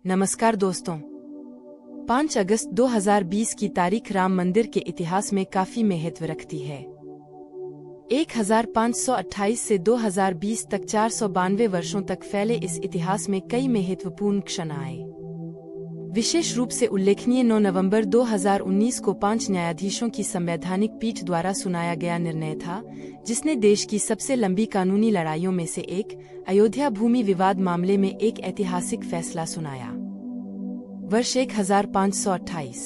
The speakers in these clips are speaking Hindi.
नमस्कार दोस्तों। 5 अगस्त 2020 की तारीख राम मंदिर के इतिहास में काफी महत्व रखती है। 1528 से 2020 तक 492 वर्षों तक फैले इस इतिहास में कई महत्वपूर्ण क्षण आए। विशेष रूप से उल्लेखनीय 9 नवंबर 2019 को 5 न्यायाधीशों की संवैधानिक पीठ द्वारा सुनाया गया निर्णय था, जिसने देश की सबसे लंबी कानूनी लड़ाइयों में से एक, अयोध्या भूमि विवाद मामले में एक ऐतिहासिक फैसला सुनाया। वर्ष 1528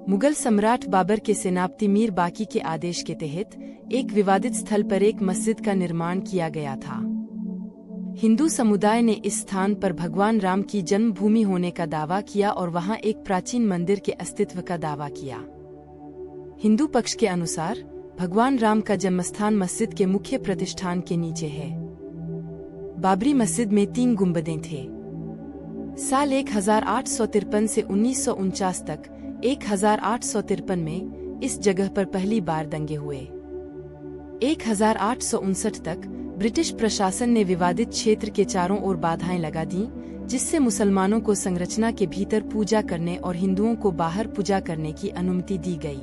मुगल सम्राट बाबर के सेनापति मीर बाकी के आदेश के तहत एक विवादित स्थल पर एक मस्जिद का निर्माण किया गया था। हिंदू समुदाय ने इस स्थान पर भगवान राम की जन्मभूमि होने का दावा किया और वहां एक प्राचीन मंदिर के अस्तित्व का दावा किया। हिंदू पक्ष के अनुसार भगवान राम का जन्मस्थान मस्जिद के मुख्य प्रतिष्ठान के नीचे है। बाबरी मस्जिद में 3 गुंबदें थे। साल 1853 से 1949 तक 1853 में इस जगह पर पहली बार दंगे हुए। 1859 तक ब्रिटिश प्रशासन ने विवादित क्षेत्र के चारों ओर बाधाएं लगा दी, जिससे मुसलमानों को संरचना के भीतर पूजा करने और हिंदुओं को बाहर पूजा करने की अनुमति दी गई।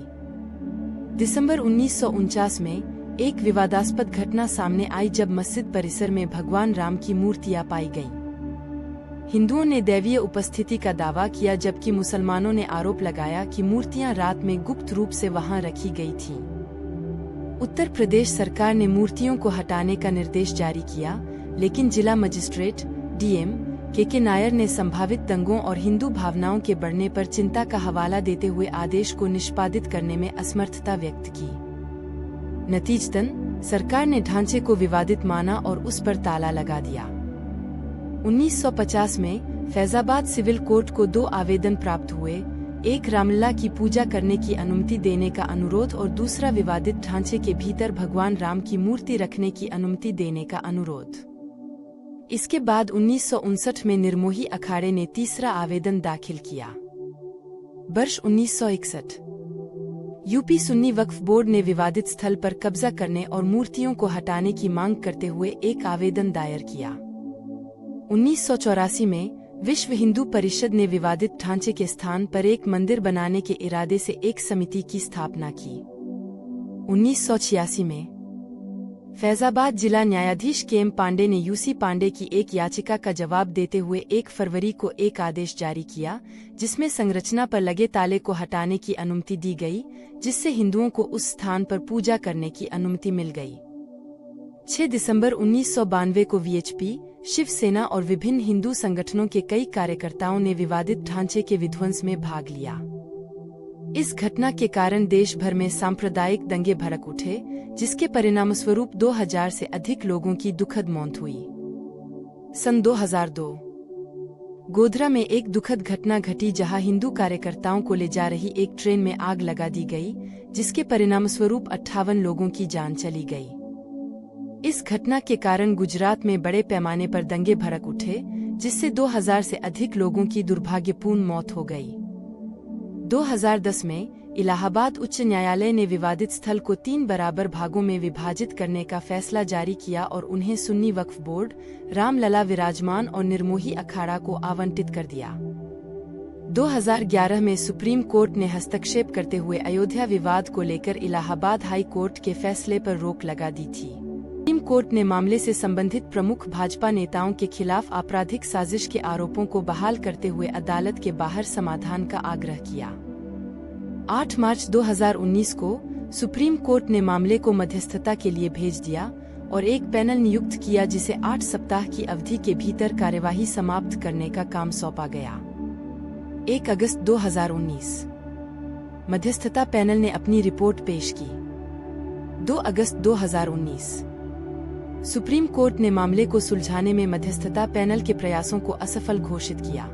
दिसंबर 1949 में एक विवादास्पद घटना सामने आई जब मस्जिद परिसर में भगवान राम की मूर्तियां पाई गईं। हिंदुओं ने दैवीय उपस्थिति का दावा किया, जबकि मुसलमानों ने आरोप लगाया कि मूर्तियां रात में गुप्त रूप से वहां रखी गई थीं। उत्तर प्रदेश सरकार ने मूर्तियों को हटाने का निर्देश जारी किया, लेकिन जिला मजिस्ट्रेट डीएम के नायर ने संभावित दंगों और हिंदू भावनाओं के बढ़ने पर चिंता का हवाला देते हुए आदेश को निष्पादित करने में असमर्थता व्यक्त की। नतीजतन सरकार ने ढांचे को विवादित माना और उस पर ताला लगा दिया। 1950 में फैजाबाद सिविल कोर्ट को 2 आवेदन प्राप्त हुए, एक रामलला की पूजा करने की अनुमति देने का अनुरोध और दूसरा विवादित ढांचे के भीतर भगवान राम की मूर्ति रखने की अनुमति देने का अनुरोध। इसके बाद 1959 में निर्मोही अखाड़े ने तीसरा आवेदन दाखिल किया। वर्ष 1961 यूपी सुन्नी वक्फ बोर्ड ने विवादित स्थल पर कब्जा करने और मूर्तियों को हटाने की मांग करते हुए एक आवेदन दायर किया। 1984 में विश्व हिंदू परिषद ने विवादित ढांचे के स्थान पर एक मंदिर बनाने के इरादे से एक समिति की स्थापना की। 1986 में फैजाबाद जिला न्यायाधीश केएम पांडे ने यूसी पांडे की एक याचिका का जवाब देते हुए 1 फरवरी को एक आदेश जारी किया, जिसमें संरचना पर लगे ताले को हटाने की अनुमति दी गई, जिससे हिंदुओं को उस स्थान पर पूजा करने की अनुमति मिल गई। 6 दिसंबर 1992 को वीएचपी, शिवसेना और विभिन्न हिंदू संगठनों के कई कार्यकर्ताओं ने विवादित ढांचे के विध्वंस में भाग लिया। इस घटना के कारण देश भर में सांप्रदायिक दंगे भड़क उठे, जिसके परिणामस्वरूप 2000 से अधिक लोगों की दुखद मौत हुई। सन 2002 गोधरा में एक दुखद घटना घटी, जहां हिंदू कार्यकर्ताओं को ले जा रही एक ट्रेन में आग लगा दी गई, जिसके परिणामस्वरूप 58 लोगों की जान चली गई। इस घटना के कारण गुजरात में बड़े पैमाने पर दंगे भड़क उठे, जिससे 2000 से अधिक लोगों की दुर्भाग्यपूर्ण मौत हो गई। 2010 में इलाहाबाद उच्च न्यायालय ने विवादित स्थल को 3 बराबर भागों में विभाजित करने का फैसला जारी किया और उन्हें सुन्नी वक्फ बोर्ड, रामलला विराजमान और निर्मोही अखाड़ा को आवंटित कर दिया। 2011 में सुप्रीम कोर्ट ने हस्तक्षेप करते हुए अयोध्या विवाद को लेकर इलाहाबाद हाई कोर्ट के फैसले पर रोक लगा दी थी। सुप्रीम कोर्ट ने मामले से संबंधित प्रमुख भाजपा नेताओं के खिलाफ आपराधिक साजिश के आरोपों को बहाल करते हुए अदालत के बाहर समाधान का आग्रह किया। 8 मार्च 2019 को सुप्रीम कोर्ट ने मामले को मध्यस्थता के लिए भेज दिया और एक पैनल नियुक्त किया, जिसे 8 सप्ताह की अवधि के भीतर कार्यवाही समाप्त करने का काम सौंपा गया। 1 अगस्त 2019 मध्यस्थता पैनल ने अपनी रिपोर्ट पेश की। 2 अगस्त 2019 सुप्रीम कोर्ट ने मामले को सुलझाने में मध्यस्थता पैनल के प्रयासों को असफल घोषित किया।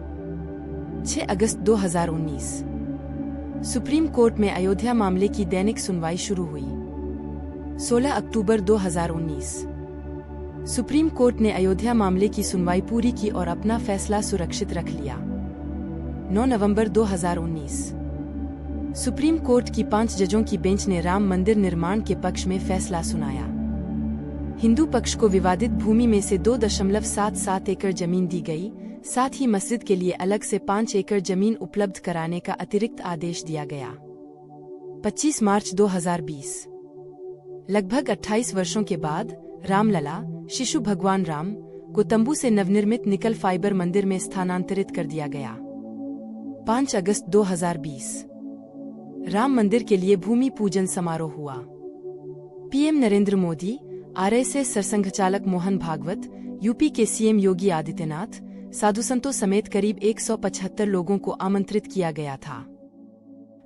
6 अगस्त 2019 सुप्रीम कोर्ट में अयोध्या मामले की दैनिक सुनवाई शुरू हुई। 16 अक्टूबर 2019 सुप्रीम कोर्ट ने अयोध्या मामले की सुनवाई पूरी की और अपना फैसला सुरक्षित रख लिया। 9 नवंबर 2019 सुप्रीम कोर्ट की 5 जजों की बेंच ने राम मंदिर निर्माण के पक्ष में फैसला सुनाया। हिंदू पक्ष को विवादित भूमि में से 2.77 एकड़ जमीन दी गई, साथ ही मस्जिद के लिए अलग से 5 एकड़ जमीन उपलब्ध कराने का अतिरिक्त आदेश दिया गया। 25 मार्च 2020। लगभग 28 वर्षों के बाद रामलला, शिशु भगवान राम, को तंबू से नवनिर्मित निकल फाइबर मंदिर में स्थानांतरित कर दिया गया। 5 अगस्त 2020। राम मंदिर के लिए भूमि पूजन समारोह हुआ। पीएम नरेंद्र मोदी, आरएसएस सरसंघचालक मोहन भागवत, यूपी के सीएम योगी आदित्यनाथ, साधु संतों समेत करीब 175 लोगों को आमंत्रित किया गया था।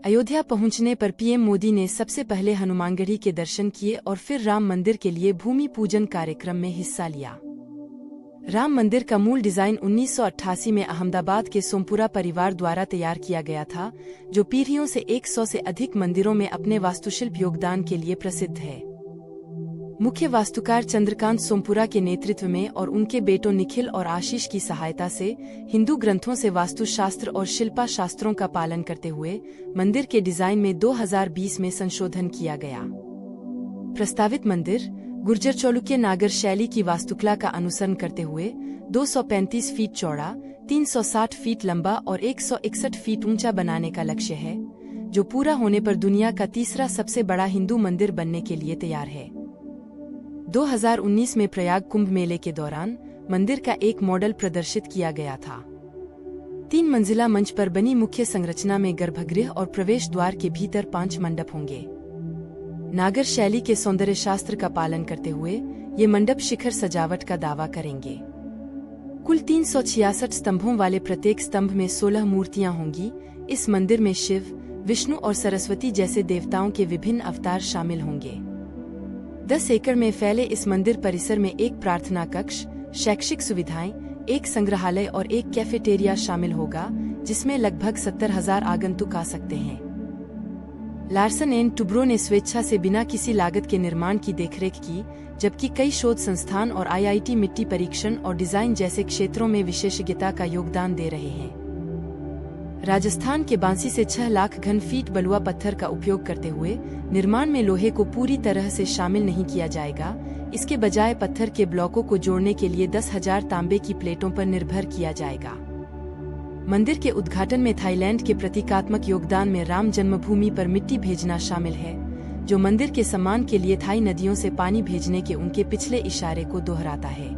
अयोध्या पहुंचने पर पीएम मोदी ने सबसे पहले हनुमानगढ़ी के दर्शन किए और फिर राम मंदिर के लिए भूमि पूजन कार्यक्रम में हिस्सा लिया। राम मंदिर का मूल डिजाइन 1988 में अहमदाबाद के सोमपुरा परिवार द्वारा तैयार किया गया था, जो पीढ़ियों से 100 से अधिक मंदिरों में अपने वास्तुशिल्प योगदान के लिए प्रसिद्ध है। मुख्य वास्तुकार चंद्रकांत सोमपुरा के नेतृत्व में और उनके बेटों निखिल और आशीष की सहायता से हिंदू ग्रंथों से वास्तुशास्त्र और शिल्पा शास्त्रों का पालन करते हुए मंदिर के डिजाइन में 2020 में संशोधन किया गया। प्रस्तावित मंदिर गुर्जर चालुक्य नागर शैली की वास्तुकला का अनुसरण करते हुए 235 फीट चौड़ा, 360 फीट लंबा और 161 फीट ऊंचा बनाने का लक्ष्य है, जो पूरा होने पर दुनिया का तीसरा सबसे बड़ा हिंदू मंदिर बनने के लिए तैयार है। 2019 में प्रयाग कुंभ मेले के दौरान मंदिर का एक मॉडल प्रदर्शित किया गया था। 3 मंजिला मंच पर बनी मुख्य संरचना में गर्भगृह और प्रवेश द्वार के भीतर 5 मंडप होंगे। नागर शैली के सौंदर्य शास्त्र का पालन करते हुए ये मंडप शिखर सजावट का दावा करेंगे। कुल 366 स्तंभों वाले प्रत्येक स्तंभ में 16 मूर्तियां होंगी। इस मंदिर में शिव, विष्णु और सरस्वती जैसे देवताओं के विभिन्न अवतार शामिल होंगे। 10 एकड़ में फैले इस मंदिर परिसर में एक प्रार्थना कक्ष, शैक्षिक सुविधाएं, एक संग्रहालय और एक कैफेटेरिया शामिल होगा, जिसमें लगभग 70,000 आगंतुक आ सकते हैं। लार्सन एंड टुब्रो ने स्वेच्छा से बिना किसी लागत के निर्माण की देखरेख की, जबकि कई शोध संस्थान और आईआईटी मिट्टी परीक्षण और डिजाइन जैसे क्षेत्रों में विशेषज्ञता का योगदान दे रहे हैं। राजस्थान के बांसी से 6 लाख घन फीट बलुआ पत्थर का उपयोग करते हुए निर्माण में लोहे को पूरी तरह से शामिल नहीं किया जाएगा। इसके बजाय पत्थर के ब्लॉकों को जोड़ने के लिए 10,000 तांबे की प्लेटों पर निर्भर किया जाएगा। मंदिर के उद्घाटन में थाईलैंड के प्रतीकात्मक योगदान में राम जन्मभूमि पर मिट्टी भेजना शामिल है, जो मंदिर के सम्मान के लिए थाई नदियों से पानी भेजने के उनके पिछले इशारे को दोहराता है।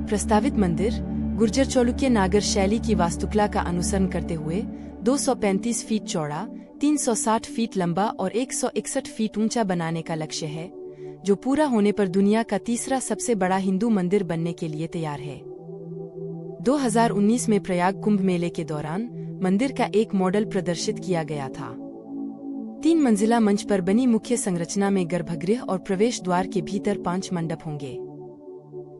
प्रस्तावित मंदिर गुर्जर चालुक्य नागर शैली की वास्तुकला का अनुसरण करते हुए 235 फीट चौड़ा, 360 फीट लंबा और 161 फीट ऊंचा बनाने का लक्ष्य है, जो पूरा होने पर दुनिया का तीसरा सबसे बड़ा हिंदू मंदिर बनने के लिए तैयार है। 2019 में प्रयाग कुंभ मेले के दौरान मंदिर का एक मॉडल प्रदर्शित किया गया था। 3 मंजिला मंच पर बनी मुख्य संरचना में गर्भगृह और प्रवेश द्वार के भीतर 5 मंडप होंगे।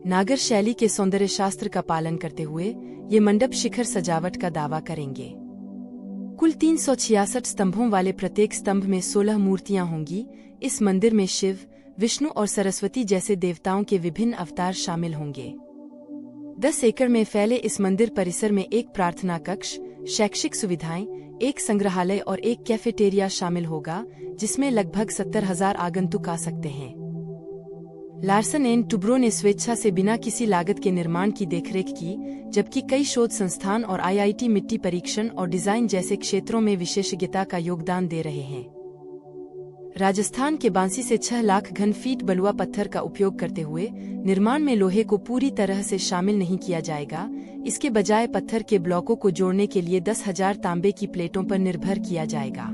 नागर शैली के सौंदर्य शास्त्र का पालन करते हुए ये मंडप शिखर सजावट का दावा करेंगे। कुल 366 स्तंभों वाले प्रत्येक स्तंभ में 16 मूर्तियां होंगी। इस मंदिर में शिव, विष्णु और सरस्वती जैसे देवताओं के विभिन्न अवतार शामिल होंगे। 10 एकड़ में फैले इस मंदिर परिसर में एक प्रार्थना कक्ष, शैक्षिक सुविधाएं, एक संग्रहालय और एक कैफेटेरिया शामिल होगा, जिसमें लगभग 70,000 आगंतुक आ सकते हैं। लार्सन एंड टुब्रो ने स्वेच्छा से बिना किसी लागत के निर्माण की देखरेख की, जबकि कई शोध संस्थान और आईआईटी मिट्टी परीक्षण और डिजाइन जैसे क्षेत्रों में विशेषज्ञता का योगदान दे रहे हैं। राजस्थान के बांसी से 6 लाख घन फीट बलुआ पत्थर का उपयोग करते हुए निर्माण में लोहे को पूरी तरह से शामिल नहीं किया जाएगा। इसके बजाय पत्थर के ब्लॉकों को जोड़ने के लिए 10,000 तांबे की प्लेटों पर निर्भर किया जाएगा।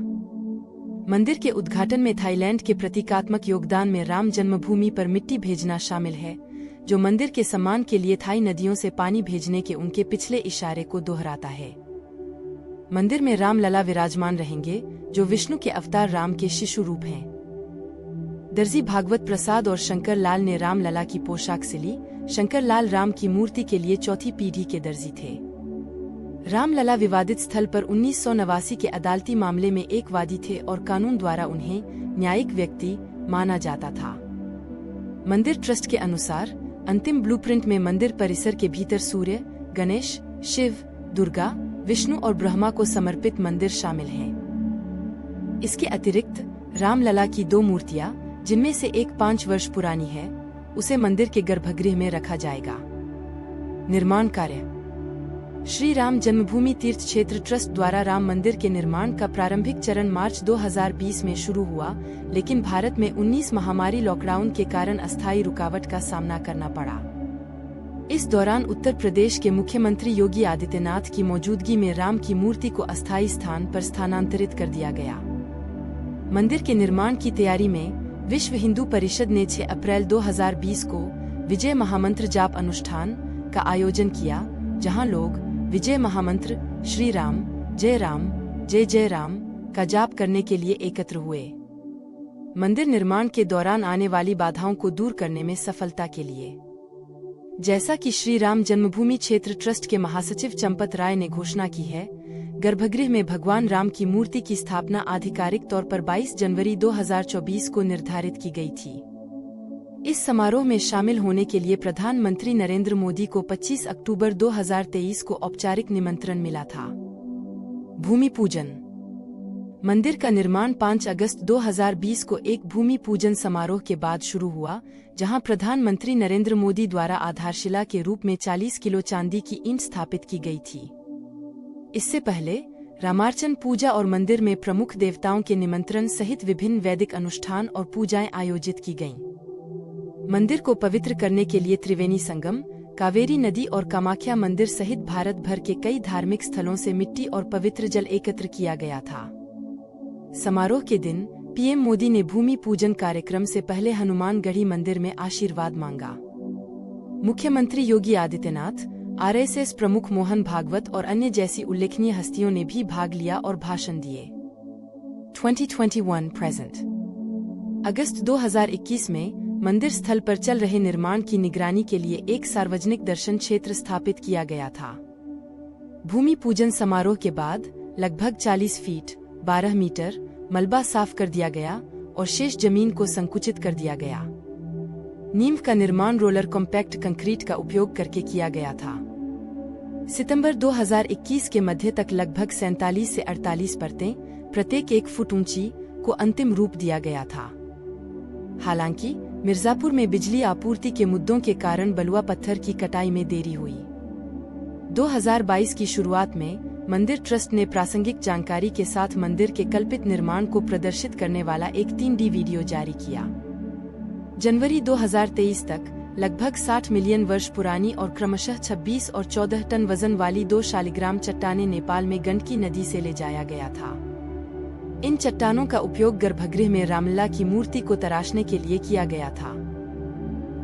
मंदिर के उद्घाटन में थाईलैंड के प्रतीकात्मक योगदान में राम जन्मभूमि पर मिट्टी भेजना शामिल है, जो मंदिर के सम्मान के लिए थाई नदियों से पानी भेजने के उनके पिछले इशारे को दोहराता है। मंदिर में राम लला विराजमान रहेंगे, जो विष्णु के अवतार राम के शिशु रूप हैं। दर्जी भागवत प्रसाद और शंकर लाल ने राम लला की पोशाक सिली। शंकर लाल राम की मूर्ति के लिए 4थी पीढ़ी के दर्जी थे। रामलला विवादित स्थल पर 1989 के अदालती मामले में एक वादी थे और कानून द्वारा उन्हें न्यायिक व्यक्ति माना जाता था। मंदिर ट्रस्ट के अनुसार अंतिम ब्लूप्रिंट में मंदिर परिसर के भीतर सूर्य, गणेश, शिव, दुर्गा, विष्णु और ब्रह्मा को समर्पित मंदिर शामिल है। इसके अतिरिक्त रामलला की 2 मूर्तियां, जिनमें से एक 5 वर्ष पुरानी है, उसे मंदिर के गर्भगृह में रखा जाएगा। निर्माण कार्य श्री राम जन्मभूमि तीर्थ क्षेत्र ट्रस्ट द्वारा राम मंदिर के निर्माण का प्रारंभिक चरण मार्च 2020 में शुरू हुआ, लेकिन भारत में 19 महामारी लॉकडाउन के कारण अस्थायी रुकावट का सामना करना पड़ा। इस दौरान उत्तर प्रदेश के मुख्यमंत्री योगी आदित्यनाथ की मौजूदगी में राम की मूर्ति को अस्थायी स्थान पर स्थानांतरित कर दिया गया। मंदिर के निर्माण की तैयारी में विश्व हिंदू परिषद ने 6 अप्रैल 2020 को विजय महामंत्र जाप अनुष्ठान का आयोजन किया, जहां लोग विजय महामंत्र श्री राम, जय जय राम का जाप करने के लिए एकत्र हुए। मंदिर निर्माण के दौरान आने वाली बाधाओं को दूर करने में सफलता के लिए, जैसा कि श्री राम जन्मभूमि क्षेत्र ट्रस्ट के महासचिव चंपत राय ने घोषणा की है, गर्भगृह में भगवान राम की मूर्ति की स्थापना आधिकारिक तौर पर 22 जनवरी 2024 को निर्धारित की गई थी। इस समारोह में शामिल होने के लिए प्रधानमंत्री नरेंद्र मोदी को 25 अक्टूबर 2023 को औपचारिक निमंत्रण मिला था। भूमि पूजन। मंदिर का निर्माण 5 अगस्त 2020 को एक भूमि पूजन समारोह के बाद शुरू हुआ, जहां प्रधानमंत्री नरेंद्र मोदी द्वारा आधारशिला के रूप में 40 किलो चांदी की ईंट स्थापित की गई थी। इससे पहले रामार्चन पूजा और मंदिर में प्रमुख देवताओं के निमंत्रण सहित विभिन्न वैदिक अनुष्ठान और पूजाएं आयोजित की गईं। मंदिर को पवित्र करने के लिए त्रिवेणी संगम, कावेरी नदी और कामाख्या मंदिर सहित भारत भर के कई धार्मिक स्थलों से मिट्टी और पवित्र जल एकत्र किया गया था। समारोह के दिन पीएम मोदी ने भूमि पूजन कार्यक्रम से पहले हनुमानगढ़ी मंदिर में आशीर्वाद मांगा। मुख्यमंत्री योगी आदित्यनाथ, आरएसएस प्रमुख मोहन भागवत और अन्य जैसी उल्लेखनीय हस्तियों ने भी भाग लिया और भाषण दिए। 2021 प्रेजेंट। अगस्त 2021 में मंदिर स्थल पर चल रहे निर्माण की निगरानी के लिए एक सार्वजनिक दर्शन क्षेत्र स्थापित किया गया था। भूमि पूजन समारोह के बाद लगभग 40 फीट 12 मीटर मलबा साफ कर दिया गया और शेष जमीन को संकुचित कर दिया गया। नींव का निर्माण रोलर कॉम्पैक्ट कंक्रीट का उपयोग करके किया गया था। सितंबर 2021 के मध्य तक लगभग 47 से 48 परतें, प्रत्येक 1 फुट ऊंची, को अंतिम रूप दिया गया था। हालांकि मिर्जापुर में बिजली आपूर्ति के मुद्दों के कारण बलुआ पत्थर की कटाई में देरी हुई। 2022 की शुरुआत में मंदिर ट्रस्ट ने प्रासंगिक जानकारी के साथ मंदिर के कल्पित निर्माण को प्रदर्शित करने वाला एक 3D वीडियो जारी किया। जनवरी 2023 तक लगभग 60 मिलियन वर्ष पुरानी और क्रमशः 26 और 14 टन वजन वाली 2 शालिग्राम चट्टानें नेपाल में गंडकी नदी से ले जाया गया था। इन चट्टानों का उपयोग गर्भगृह में रामलला की मूर्ति को तराशने के लिए किया गया था।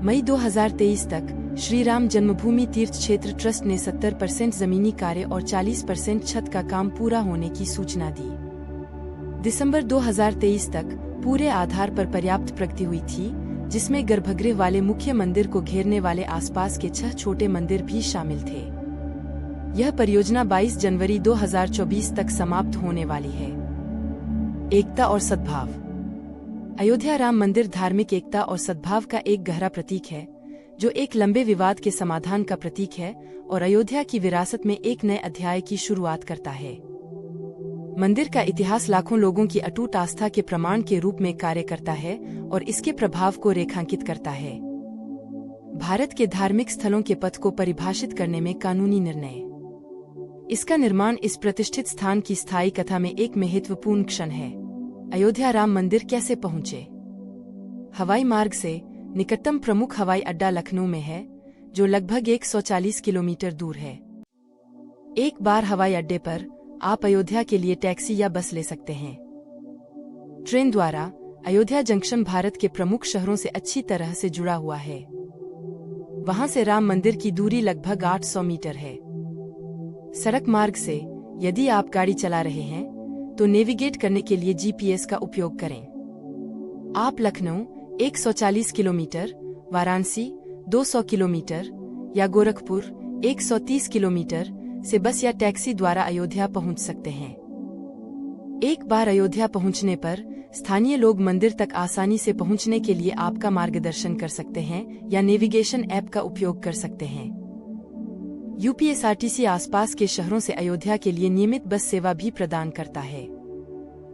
मई 2023 तक श्री राम जन्मभूमि तीर्थ क्षेत्र ट्रस्ट ने 70% जमीनी कार्य और 40% छत का काम पूरा होने की सूचना दी। दिसंबर 2023 तक पूरे आधार पर पर्याप्त प्रगति हुई थी, जिसमें गर्भगृह वाले मुख्य मंदिर को घेरने वाले आसपास के 6 छोटे मंदिर भी शामिल थे। यह परियोजना 22 जनवरी 2024 तक समाप्त होने वाली है। एकता और सद्भाव। अयोध्या राम मंदिर धार्मिक एकता और सद्भाव का एक गहरा प्रतीक है, जो एक लंबे विवाद के समाधान का प्रतीक है और अयोध्या की विरासत में एक नए अध्याय की शुरुआत करता है। मंदिर का इतिहास लाखों लोगों की अटूट आस्था के प्रमाण के रूप में कार्य करता है और इसके प्रभाव को रेखांकित करता है। भारत के धार्मिक स्थलों के पथ को परिभाषित करने में कानूनी निर्णय। इसका निर्माण इस प्रतिष्ठित स्थान की स्थायी कथा में एक महत्वपूर्ण क्षण है। अयोध्या राम मंदिर कैसे पहुंचे? हवाई मार्ग से निकटतम प्रमुख हवाई अड्डा लखनऊ में है, जो लगभग 140 किलोमीटर दूर है। एक बार हवाई अड्डे पर आप अयोध्या के लिए टैक्सी या बस ले सकते हैं। ट्रेन द्वारा अयोध्या जंक्शन भारत के प्रमुख शहरों से अच्छी तरह से जुड़ा हुआ है। वहां से राम मंदिर की दूरी लगभग 800 मीटर है। सड़क मार्ग से यदि आप गाड़ी चला रहे हैं तो नेविगेट करने के लिए जीपीएस का उपयोग करें। आप लखनऊ 140 किलोमीटर, वाराणसी 200 किलोमीटर या गोरखपुर 130 किलोमीटर से बस या टैक्सी द्वारा अयोध्या पहुंच सकते हैं। एक बार अयोध्या पहुंचने पर स्थानीय लोग मंदिर तक आसानी से पहुंचने के लिए आपका मार्गदर्शन कर सकते हैं या नेविगेशन ऐप का उपयोग कर सकते हैं। यूपीएसआरटीसी आसपास के शहरों से अयोध्या के लिए नियमित बस सेवा भी प्रदान करता है।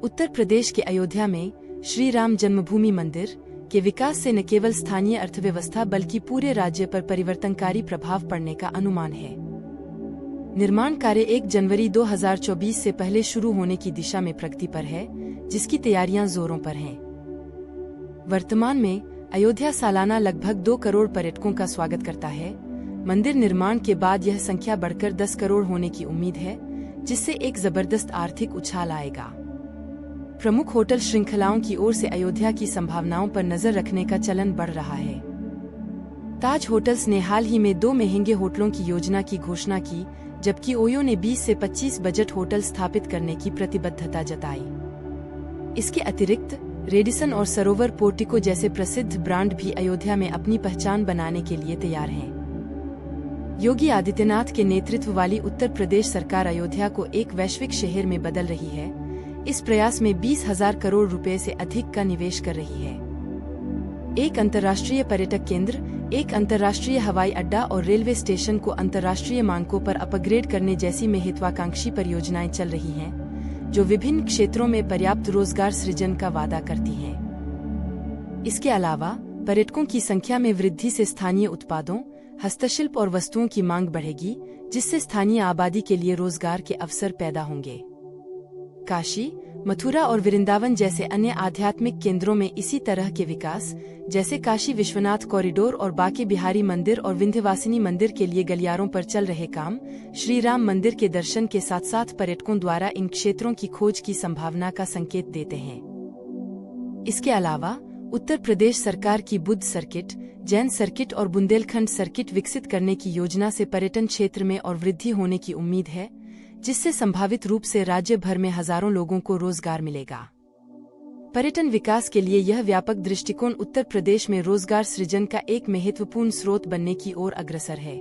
उत्तर प्रदेश के अयोध्या में श्री राम जन्मभूमि मंदिर के विकास से न केवल स्थानीय अर्थव्यवस्था बल्कि पूरे राज्य पर परिवर्तनकारी प्रभाव पड़ने का अनुमान है। निर्माण कार्य 1 जनवरी 2024 से पहले शुरू होने की दिशा में प्रगति पर है, जिसकी तैयारियां जोरों पर हैं। वर्तमान में अयोध्या सालाना लगभग 2 करोड़ पर्यटकों का स्वागत करता है। मंदिर निर्माण के बाद यह संख्या बढ़कर 10 करोड़ होने की उम्मीद है, जिससे एक जबरदस्त आर्थिक उछाल आएगा। प्रमुख होटल श्रृंखलाओं की ओर से अयोध्या की संभावनाओं पर नजर रखने का चलन बढ़ रहा है। ताज होटल्स ने हाल ही में 2 महंगे होटलों की योजना की घोषणा की, जबकि ओयो ने 20 से 25 बजट होटल स्थापित करने की प्रतिबद्धता जताई। इसके अतिरिक्त रेडिसन और सरोवर पोर्टिको जैसे प्रसिद्ध ब्रांड भी अयोध्या में अपनी पहचान बनाने के लिए तैयार हैं। योगी आदित्यनाथ के नेतृत्व वाली उत्तर प्रदेश सरकार अयोध्या को एक वैश्विक शहर में बदल रही है। इस प्रयास में 20,000 करोड़ रुपए से अधिक का निवेश कर रही है। एक अंतर्राष्ट्रीय पर्यटक केंद्र, एक अंतर्राष्ट्रीय हवाई अड्डा और रेलवे स्टेशन को अंतर्राष्ट्रीय मानकों पर अपग्रेड करने जैसी महत्वाकांक्षी परियोजनाएं चल रही हैं, जो विभिन्न क्षेत्रों में पर्याप्त रोजगार सृजन का वादा करती हैं। इसके अलावा पर्यटकों की संख्या में वृद्धि से स्थानीय उत्पादों, हस्तशिल्प और वस्तुओं की मांग बढ़ेगी, जिससे स्थानीय आबादी के लिए रोजगार के अवसर पैदा होंगे। काशी, मथुरा और वृंदावन जैसे अन्य आध्यात्मिक केंद्रों में इसी तरह के विकास, जैसे काशी विश्वनाथ कॉरिडोर और बांके बिहारी मंदिर और विंध्यवासिनी मंदिर के लिए गलियारों पर चल रहे काम, श्री राम मंदिर के दर्शन के साथ साथ पर्यटकों द्वारा इन क्षेत्रों की खोज की संभावना का संकेत देते हैं। इसके अलावा उत्तर प्रदेश सरकार की बुद्ध सर्किट, जैन सर्किट और बुंदेलखंड सर्किट विकसित करने की योजना से पर्यटन क्षेत्र में और वृद्धि होने की उम्मीद है, जिससे संभावित रूप से राज्य भर में हजारों लोगों को रोजगार मिलेगा। पर्यटन विकास के लिए यह व्यापक दृष्टिकोण उत्तर प्रदेश में रोजगार सृजन का एक महत्वपूर्ण स्रोत बनने की ओर अग्रसर है।